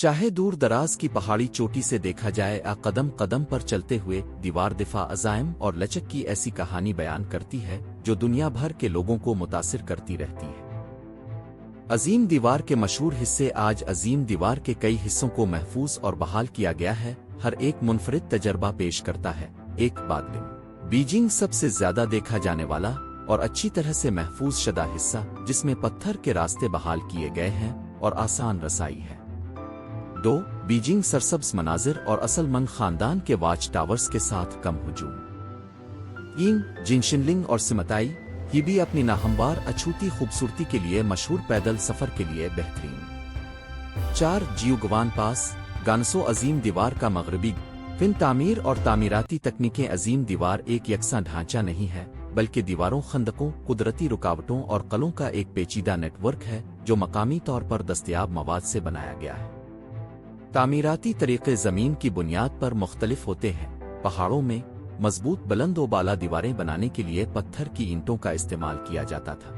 चाहे दूर दराज की पहाड़ी चोटी से देखा जाए या कदम कदम पर चलते हुए दीवार दिफा अज़ाइम और लचक की ऐसी कहानी बयान करती है जो दुनिया भर के लोगों को मुतासिर करती रहती है। अजीम दीवार के मशहूर हिस्से आज अजीम दीवार के कई हिस्सों को महफूज और बहाल किया गया है। हर एक मुनफरिद तजर्बा पेश करता है। एक बादलिंग बीजिंग सबसे ज्यादा देखा जाने वाला और अच्छी तरह से महफूज शदा हिस्सा जिसमें पत्थर के रास्ते बहाल किए गए हैं और आसान रसाई है। 2. बीजिंग सरसब्ज मनाजिर और असलमंद खानदान के वाच टावर्स के साथ कम हुजूम। 3. जिनशिनलिंग और सिमताई ये भी अपनी नाहमवार अछूती खूबसूरती के लिए मशहूर पैदल सफर के लिए बेहतरीन। 4. जियोगवान पास गानसो अजीम दीवार का मगरबी फिन तामीर और तामीराती तकनीकें अजीम दीवार एक यकसा ढांचा नहीं है बल्कि दीवारों, खंदकों, कुदरती रुकावटों और कलों का एक पेचीदा नेटवर्क है जो मकामी तौर पर दस्तयाब मवाद से बनाया गया है। तामीराती तरीक़े ज़मीन की बुनियाद पर मुख्तलिफ होते हैं। पहाड़ों में मजबूत बुलंद व बाला दीवारें बनाने के लिए पत्थर की ईंटों का इस्तेमाल किया जाता था।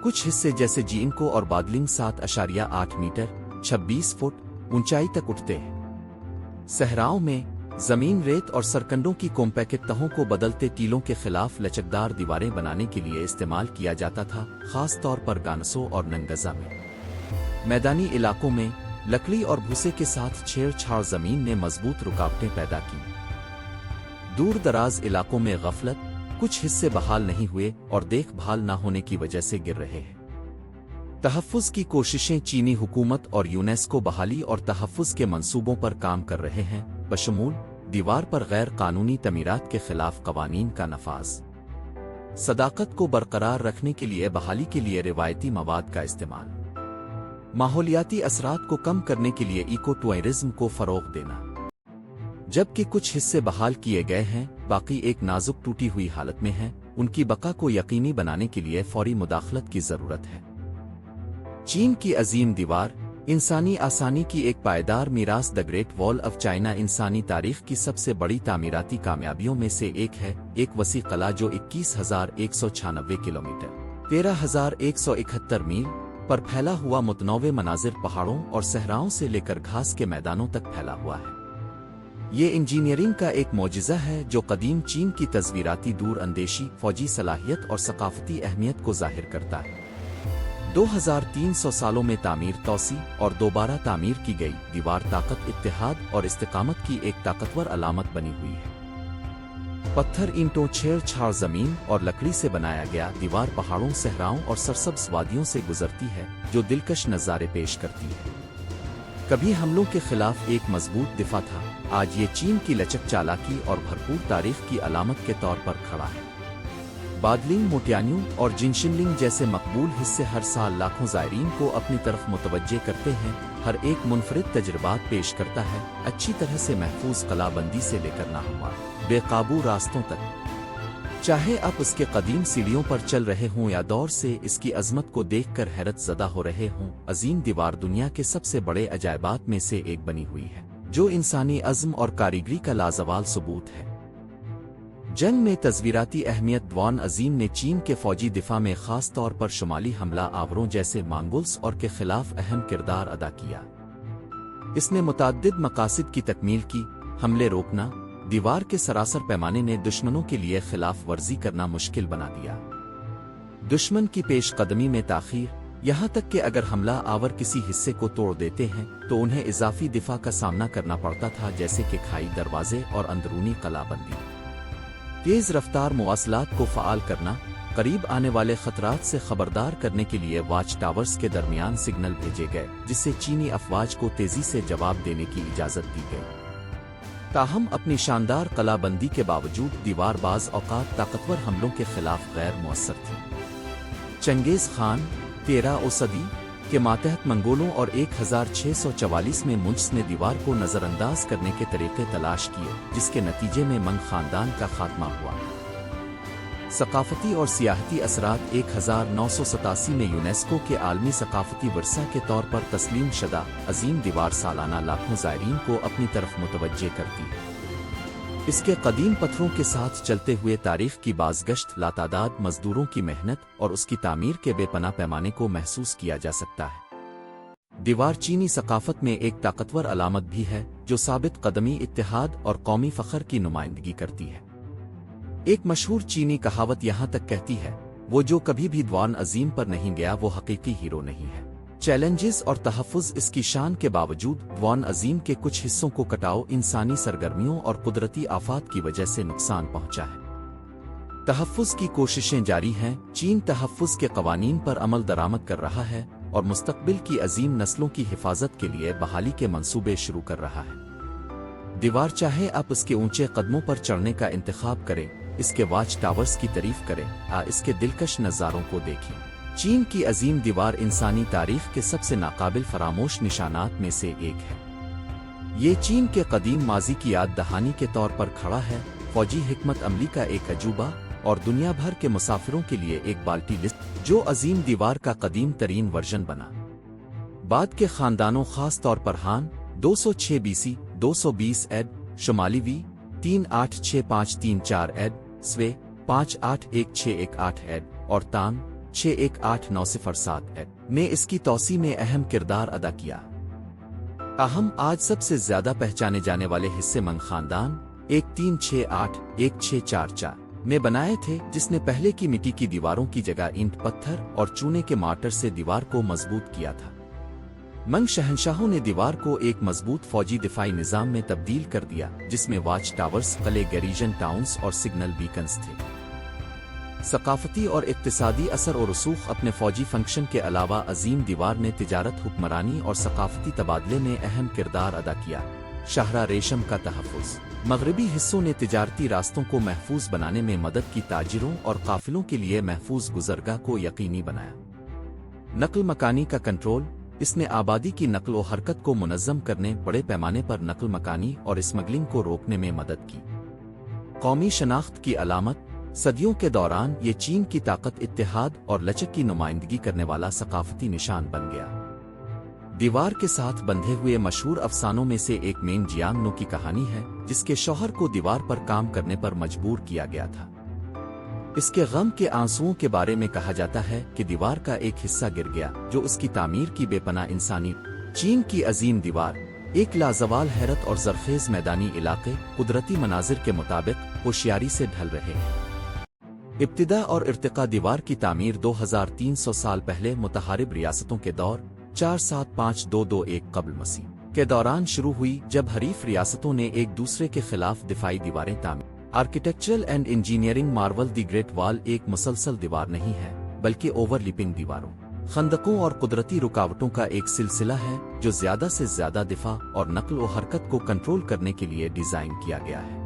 कुछ हिस्से जैसे जीइंको और बादलिंग 7.8 मीटर 26 फुट ऊंचाई तक उठते हैं। सहराओं में जमीन रेत और सरकंडों की कॉम्पैक्ट तहों को बदलते टीलों के खिलाफ लचकदार दीवारें बनाने के लिए इस्तेमाल किया जाता था, खास तौर पर गानसो और नंगजा में। मैदानी इलाकों में लकड़ी और भूसे के साथ छेड़छाड़ जमीन ने मजबूत रुकावटें पैदा की। दूर दराज इलाकों में गफलत, कुछ हिस्से बहाल नहीं हुए और देखभाल न होने की वजह से गिर रहे हैं। तहफ़्फ़ुज़ की कोशिशें चीनी हुकूमत और यूनेस्को बहाली और तहफ़्फ़ुज़ के मंसूबों पर काम कर रहे हैं, बशमूल दीवार पर गैर कानूनी तमीरात के खिलाफ कवानीन का नफाज, सदाकत को बरकरार रखने के लिए बहाली के लिए रिवायती मवाद का इस्तेमाल, माहौलियाती असरात को कम करने के लिए इको टूरिज्म को फरोग देना। जबकि कुछ हिस्से बहाल किए गए हैं, बाकी एक नाजुक टूटी हुई हालत में हैं। उनकी बका को यकीनी बनाने के लिए फौरी मुदाखलत की जरूरत है। चीन की अजीम दीवार इंसानी आसानी की एक पायदार मीरास। The great wall of China इंसानी तारीख की सबसे बड़ी तामीराती कामयाबियों में से एक है। एक वसी कला जो 21,196 किलोमीटर 13,171 मील पर फैला हुआ मुतनौवे मनाजिर पहाड़ों और सहराओं से लेकर घास के मैदानों तक फैला हुआ है। ये इंजीनियरिंग का एक मौजिज़ा है जो कदीम चीन की तस्वीराती दूर अंदेशी, फौजी सलाहियत और सकाफती अहमियत को जाहिर करता है। 2300 सालों में तामीर, तौसी और दोबारा तामीर की गई दीवार ताकत, इत्तेहाद और इस्तिकामत की एक ताकतवर अलामत बनी हुई है। पत्थर, ईंटों, छेड़छाड़ जमीन और लकड़ी से बनाया गया दीवार पहाड़ों, सहराओं और सरसब्ज वादियों से गुजरती है जो दिलकश नज़ारे पेश करती है। कभी हमलों के खिलाफ एक मजबूत दिफा था, आज ये चीन की लचक, चालाकी और भरपूर तारीख की अलामत के तौर पर खड़ा है। बादलिंग, मोटियान्यू और जिनशिनलिंग जैसे मकबूल हिस्से हर साल लाखों ज़ायरीन को अपनी तरफ मुतवज्जे करते हैं। हर एक मुनफरिद तजर्बात पेश करता है, अच्छी तरह से महफूज कलाबंदी से लेकर नाहमवार बेकाबू रास्तों तक। चाहे आप इसके कदीम सीढ़ियों पर चल रहे हों या दौर से इसकी अजमत को देखकर हैरत ज़दा हो रहे हों, अजीम दीवार दुनिया के सबसे बड़े अजायबात में से एक बनी हुई है जो इंसानी अज़्म और कारीगरी का लाजवाल सबूत है। जंग में तस्वीराती अहमियत। द्वान अजीम ने चीन के फौजी दिफा में खास तौर पर शुमाली हमला आवरों जैसे मंगोल्स और के खिलाफ अहम किरदार अदा किया। इसने मुताद्दिद मकासिद की तकमील की, हमले रोकना, दीवार के सरासर पैमाने ने दुश्मनों के लिए खिलाफ वर्जी करना मुश्किल बना दिया। दुश्मन की पेश कदमी में ताखीर, यहाँ तक कि अगर हमला आवर किसी हिस्से को तोड़ देते हैं तो उन्हें इजाफी दिफा का सामना करना पड़ता था, जैसे कि खाई दरवाजे और अंदरूनी कलाबंदी। तेज रफ्तार मुवासलात को फ़आल करना, करीब आने वाले खतरात से खबरदार करने के लिए वाच टावर्स के दरमियान सिग्नल भेजे गए जिससे चीनी अफवाज को तेजी से जवाब देने की इजाज़त दी गई। ताहम अपनी शानदार कलाबंदी के बावजूद दीवार बाज़ औक़ात ताकतवर हमलों के खिलाफ गैर मुअस्सर थी। चंगेज़ खान 13वीं सदी के मातहत मंगोलों और 1644 में मुंज्स ने दीवार को नज़रअंदाज करने के तरीक़े तलाश किए, जिसके नतीजे में मंग ख़ानदान का खात्मा हुआ। सकाफती और सियाहती असरात। 1987 में यूनेस्को के आलमी सकाफती विरसा के तौर पर तस्लीम शदा अजीम दीवार सालाना लाखों ज़ायरीन को अपनी तरफ मुतवज्जे करती है। इसके कदीम पत्थरों के साथ चलते हुए तारीख की बाज़गश्त, लातादाद मजदूरों की मेहनत और उसकी तामीर के बेपना पैमाने को महसूस किया जा सकता है। दीवार चीनी सकाफत में एक ताकतवर अलामत भी है जो साबित कदमी, इत्तेहाद और कौमी फ़ख्र की नुमाइंदगी करती है। एक मशहूर चीनी कहावत यहाँ तक कहती है, वो जो कभी भी दीवान अजीम पर नहीं गया वो हकीकी हीरो नहीं है। चैलेंजेस और तहफ़्फ़ुज़ इसकी शान के बावजूद दीवान अजीम के कुछ हिस्सों को कटाव, इंसानी सरगर्मियों और कुदरती आफात की वजह से नुकसान पहुँचा है। तहफ़्फ़ुज़ की कोशिशें जारी हैं। चीन तहफ़्फ़ुज़ के क़वानीन पर अमल दरामद कर रहा है और मुस्तक़बिल की अजीम नस्लों की हिफाजत के लिए बहाली के मंसूबे शुरू कर रहा है। दीवार चाहे आप इसके ऊंचे कदमों पर चढ़ने का इंतखाब करें, इसके वाच टावर्स की तारीफ करें, इसके दिलकश नज़ारों को देखें। चीन की अजीम दीवार इंसानी तारीख के सबसे नाकाबिल फरामोश निशानात में से एक है। ये चीन के कदीम माजी की याद दहानी के तौर पर खड़ा है, फौजी हिकमत अमली का एक अजूबा और दुनिया भर के मुसाफिरों के लिए एक बाल्टी लिस्ट, जो अजीम दीवार का कदीम तरीन वर्जन बना। बाद के खानदानों खास तौर पर हान 206 BC, 220 add, Shumali we 386534 add, स्वे 581618 एड और तांग 618907 एड ने इसकी तौसी में अहम किरदार अदा किया। अहम आज सबसे ज्यादा पहचाने जाने वाले हिस्से मंग खानदान 1368-1644 में बनाए थे, जिसने पहले की मिट्टी की दीवारों की जगह ईंट, पत्थर और चूने के मार्टर से दीवार को मजबूत किया था। मंग शहंशाहों ने दीवार को एक मजबूत फौजी दिफाई निजाम में तब्दील कर दिया, जिसमें वाच टावर्स, कले, गैरीजन टाउन्स और सिग्नल बीकन्स थे। सकाफती और इक्तिसादी असर और रसूख अपने फौजी फंक्शन के अलावा अजीम दीवार ने तिजारत, हुक्मरानी और सकाफती तबादले में अहम किरदार अदा किया। शाहरा रेशम का तहफ़्फ़ुज़ मगरबी हिस्सों ने तिजारती रास्तों को महफूज बनाने में मदद की, ताजिरों और काफिलों के लिए महफूज गुज़रगाह को यकीनी बनाया। नकल मकानी का कंट्रोल, इसने आबादी की नकल व हरकत को मुनज़्ज़म करने, बड़े पैमाने पर नकल मकानी और स्मगलिंग को रोकने में मदद की। कौमी शनाख्त की अलामत, सदियों के दौरान ये चीन की ताकत, इत्तेहाद और लचक की नुमाइंदगी करने वाला सकाफती निशान बन गया। दीवार के साथ बंधे हुए मशहूर अफसानों में से एक मेन जियांग नो की कहानी है, जिसके शौहर को दीवार पर काम करने पर मजबूर किया गया था। इसके गम के आंसुओं के बारे में कहा जाता है कि दीवार का एक हिस्सा गिर गया, जो उसकी तामीर की बेपनाह इंसानी। चीन की अजीम दीवार एक लाजवाल हैरत और ज़रखेज़ मैदानी इलाके, कुदरती मनाजिर के मुताबिक होशियारी से ढल रहे हैं। इब्तिदा और इर्तिका दीवार की तामीर 2300 साल पहले मुतहारिब रियासतों के दौर 475221 कब्ल मसीह के दौरान शुरू हुई, जब हरीफ रियासतों ने एक दूसरे के खिलाफ दिफाई दीवारें तामीर। Architectural and engineering Marvel the great wall एक मुसलसल दीवार नहीं है, बल्कि ओवरलिपिंग दीवारों, खंदकों और कुदरती रुकावटों का एक सिलसिला है, जो ज्यादा से ज्यादा दिफा और नकल व हरकत को कंट्रोल करने के लिए डिजाइन किया गया है।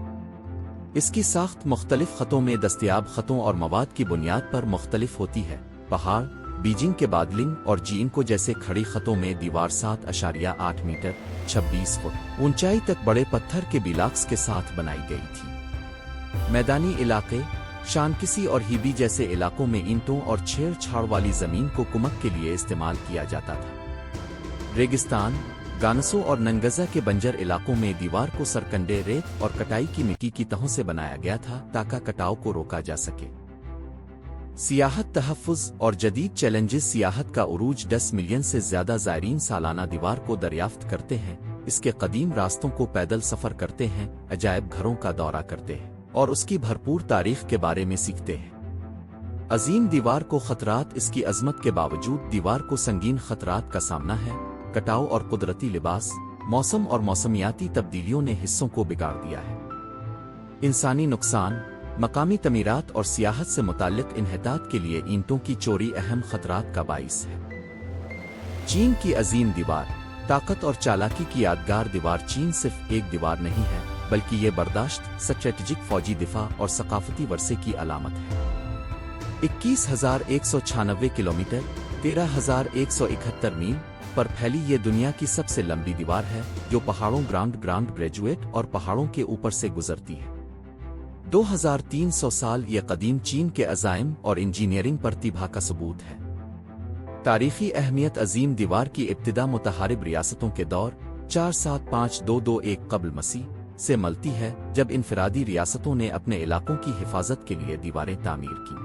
इसकी साख्त मुख्तलिफ खतों में दस्तयाब खतों और मवाद की बुनियाद पर मुख्तलिफ होती है। पहाड़, बीजिंग के बादलिंग और जीनको जैसे खड़ी खतों में दीवार 7.8 मीटर 26 फुट ऊंचाई तक बड़े पत्थर के बिलाक्स के साथ बनाई गई थी। मैदानी इलाके, शानकिसी और हीबी जैसे इलाकों में ईंटों और छेड़छाड़ वाली जमीन को कुमक के लिए इस्तेमाल किया जाता था। रेगिस्तान, गानसों और नंगजा के बंजर इलाकों में दीवार को सरकंडे, रेत और कटाई की मिट्टी की तहों से बनाया गया था, ताकि कटाव को रोका जा सके। सियाहत, तहफ़्फ़ुज़ और जदीद चैलेंजेस। सियाहत का उरूज 10 मिलियन से ज्यादा ज़ायरीन सालाना दीवार को दरियाफ्त करते हैं, इसके कदीम रास्तों को पैदल सफ़र करते हैं, अजायब घरों का दौरा करते हैं और उसकी भरपूर तारीख के बारे में सीखते हैं। अजीम दीवार को खतरात। इसकी अजमत के बावजूद दीवार को संगीन खतरात का सामना है। कटाव और कुदरती लिबास, मौसम और मौसमियाती तब्दीलियों ने हिस्सों को बिगाड़ दिया है। इंसानी नुकसान, मकामी तमीरात और सियाहत से मुताल्लिक इन्हितात के लिए ईंटों की चोरी अहम खतरात का बाइस है। चीन की अजीम दीवार, ताकत और चालाकी की यादगार दीवार। चीन सिर्फ एक दीवार नहीं है, बल्कि ये बर्दाश्त, स्ट्रेटेजिक फौजी दिफा और सकाफती वर्से की अलामत है। 21,196 किलोमीटर 13,171 मील पर फैली ये दुनिया की सबसे लंबी दीवार है, जो पहाड़ों, ग्रांड ग्रेजुएट और पहाड़ों के ऊपर से गुजरती है। 2300 साल ये कदीम चीन के अज़ाइम और इंजीनियरिंग प्रतिभा का सबूत है। तारीखी अहमियत। अजीम दीवार की इब्तिदा मुतहारिब रियासतों के दौर 475221 कब्ल मसीह से मलती है, जब इनफरादी रियासतों ने अपने इलाकों की हिफाजत के लिए दीवारें तामीर की।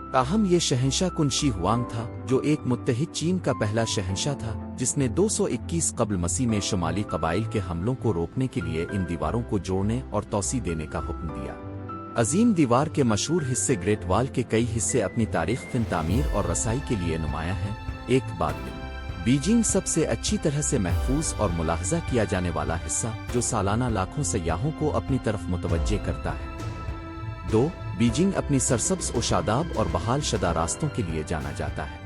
ताहम ये शहंशाह कुन शी हुआंग था, जो एक मुत्तहिद चीन का पहला शहंशाह था, जिसने 221 قبل मसीह में शुमाली कबाइल के हमलों को रोकने के लिए इन दीवारों को जोड़ने और तौसी देने का हुक्म दिया। अजीम दीवार के मशहूर हिस्से ग्रेट वॉल के कई हिस्से अपनी तारीख फिन तामीर और रसाई के लिए नुमाया हैं। एक बात बीजिंग सबसे अच्छी तरह से महफूज और मुलाहजा किया जाने वाला हिस्सा जो सालाना लाखों सयाहों को अपनी तरफ मुतवज्जे करता है। 2. बीजिंग अपनी सरसब्ज और शादाब और बहाल शदा रास्तों के लिए जाना जाता है।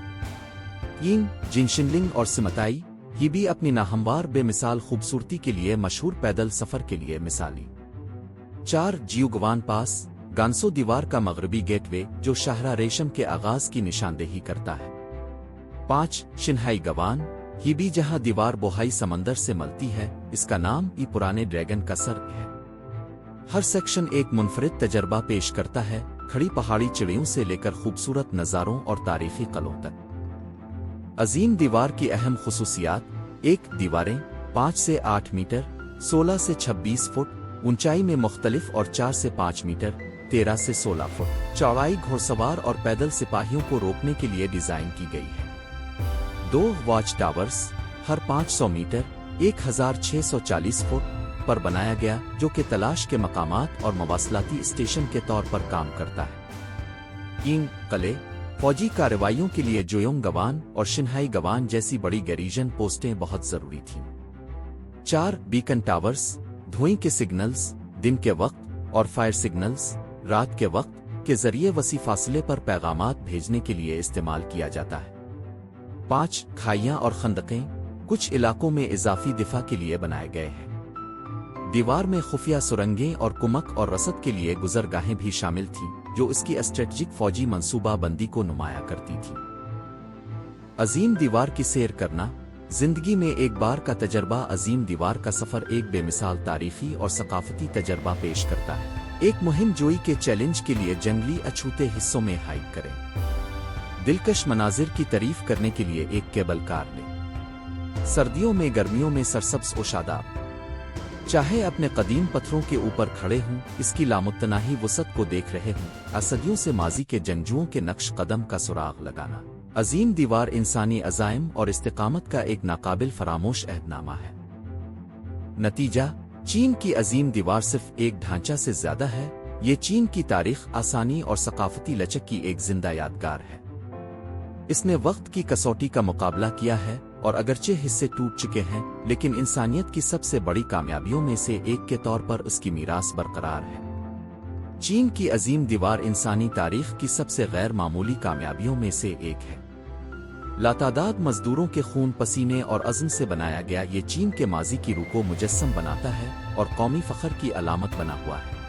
3. जिनशिनलिंग और सिमताई ही भी अपनी नाहमवार बेमिसाल खूबसूरती के लिए मशहूर पैदल सफ़र के लिए मिसाली। 4. जियुगवान पास गांसो दीवार का मगरबी गेटवे जो शाहरा रेशम के आगाज की निशानदेही करता है। 5. शिन्हाई गवान ही भी जहां दीवार बोहाई समंदर से मलती है, इसका नाम ई पुराने ड्रैगन का सर है। हर सेक्शन एक मुनफरिद तजर्बा पेश करता है, खड़ी पहाड़ी चिड़ियों से लेकर खूबसूरत नज़ारों और तारीखी कलों तक। अजीम दीवार की अहम खुसूसियात: 1. दीवारें 5 से 8 मीटर 16 से 26 फुट ऊंचाई में मुख्तलिफ और 4 से 5 मीटर 13 से 16 फुट चौड़ाई घुड़सवार और पैदल सिपाहियों को रोकने के लिए डिजाइन की गई है। 2. वॉच टावर्स हर 500 मीटर 1640 फुट पर बनाया गया जो कि तलाश के मकामात और मवासलाती स्टेशन के तौर पर काम करता है। 3. कले फौजी कार्रवाइयों के लिए जोयोंग गवान और शिन्हाई गवान जैसी बड़ी गैरीजन पोस्टें बहुत जरूरी थीं। 4. बीकन टावर्स धुएं के सिग्नल्स दिन के वक्त और फायर सिग्नल्स रात के वक्त के जरिए वसी फासले पर पैगामात भेजने के लिए इस्तेमाल किया जाता है। 5. खाइयां और खंदकें कुछ इलाकों में इजाफी दिफा के लिए बनाए गए हैं। दीवार में खुफिया सुरंगें और कुमक और रसद के लिए गुजरगाहें भी शामिल थीं जो इसकी स्ट्रेटजिक फौजी मंसूबा बंदी को नुमाया करती थी। अजीम दीवार की सैर करना जिंदगी में एक बार का तजर्बा अजीम दीवार का सफर एक बेमिसाल तारीखी और सकाफती तजर्बा पेश करता है। एक मुहिम जोई के चैलेंज के लिए जंगली अछूते हिस्सों में हाइक करें। दिलकश मनाजिर की तारीफ करने के लिए एक केबल कार लें। सर्दियों में गर्मियों में सरसब्ज और शादाब चाहे अपने कदीम पत्थरों के ऊपर खड़े हों, इसकी लामुत्तनाही वसत को देख रहे हों, असदियों से माजी के जंगजुओं के नक्श कदम का सुराग लगाना। अजीम दीवार इंसानी अज़ाइम और इस्तिकामत का एक नाकाबिल फरामोश अहदनामा है। नतीजा चीन की अजीम दीवार सिर्फ एक ढांचा से ज्यादा है, ये चीन की तारीख आसानी और सकाफती लचक की एक जिंदा यादगार है। इसने वक्त की कसौटी का मुकाबला किया है और अगरचे हिस्से टूट चुके हैं, लेकिन इंसानियत की सबसे बड़ी कामयाबियों में से एक के तौर पर उसकी मीरास बरकरार है। चीन की अजीम दीवार इंसानी तारीख की सबसे गैर मामूली कामयाबियों में से एक है। लातादाद मजदूरों के खून पसीने और अज़्म से बनाया गया ये चीन के माजी की रूह को मुजस्सम बनाता है और कौमी फ़ख्र की अलामत बना हुआ है।